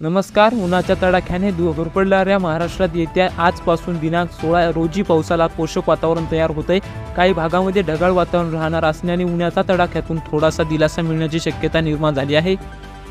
नमस्कार. उन्हाच्या तडाख्याने धुरपडणाऱ्या महाराष्ट्रात येत्या आजपासून दिनांक 16 रोजी पावसाला पोषक वातावरण तयार होत आहे. काही भागामध्ये ढगाळ वातावरण राहणार असल्याने उन्हाच्या तडाख्यातून थोडासा दिलासा मिळण्याची शक्यता निर्माण झाली आहे.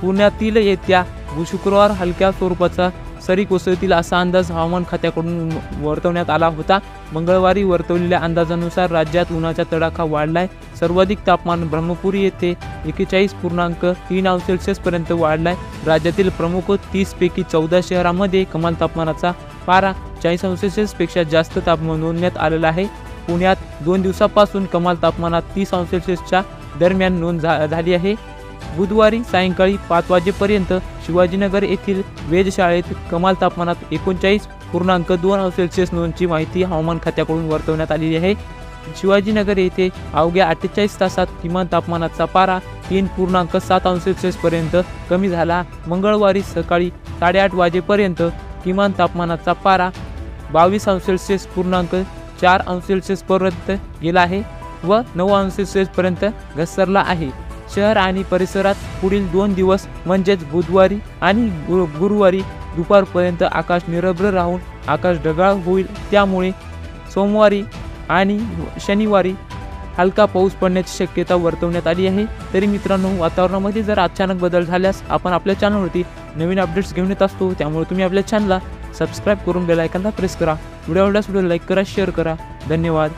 पुण्यातील येत्या शुक्रवार हलक्या स्वरूपाचा सरी कोसळतील असा अंदाज हवामान खात्याकडून वर्तवण्यात आला होता. मंगळवारी वर्तवलेल्या अंदाजानुसार राज्यात उन्हाचा तडाखा वाढलाय. सर्वाधिक तापमान ब्रह्मपुरी येथे 41.3 अंश सेल्सिअसपर्यंत वाढलाय. राज्यातील प्रमुख 30 पैकी 14 शहरांमध्ये कमाल तापमानाचा पारा 40 अंश सेल्सिअसपेक्षा जास्त तापमान नोंदण्यात आलेला आहे. पुण्यात 2 दिवसापासून कमाल तापमानात 30 अंश सेल्सिअसच्या दरम्यान नोंद झाली आहे. बुधवारी सायंकाळी 5 वाजेपर्यंत शिवाजीनगर येथील वेधशाळेत कमाल तापमानात 39.2 अंश सेल्सिअस नोंदची माहिती हवामान खात्याकडून वर्तवण्यात आलेली आहे. शिवाजीनगर येथे अवघ्या 48 तासात किमान तापमानाचा पारा 3.7 अंश सेल्सिअसपर्यंत कमी झाला. मंगळवारी सकाळी 8:30 वाजेपर्यंत किमान तापमानाचा पारा 22.4 अंश सेल्सिअसपर्यंत गेला आहे व 9 अंश सेल्सिअसपर्यंत घसरला आहे. शहर आणि परिसरात पुढील 2 दिवस म्हणजेच बुधवारी आणि गुरुवारी दुपारपर्यंत आकाश निरभ्र राहून आकाश ढगाळ होईल. त्यामुळे सोमवारी आणि शनिवारी हलका पाऊस पडण्याची शक्यता वर्तवण्यात आली आहे. तरी मित्रांनो, वातावरणामध्ये जर अचानक बदल झाल्यास आपण आपल्या चॅनलवरती नवीन अपडेट्स घेऊन येत असतो. त्यामुळे तुम्ही आपल्या चॅनलला सबस्क्राईब करून बेल आयकॉनला प्रेस करा. व्हिडिओ आवडल्यास व्हिडिओ लाईक करा, शेअर करा. धन्यवाद.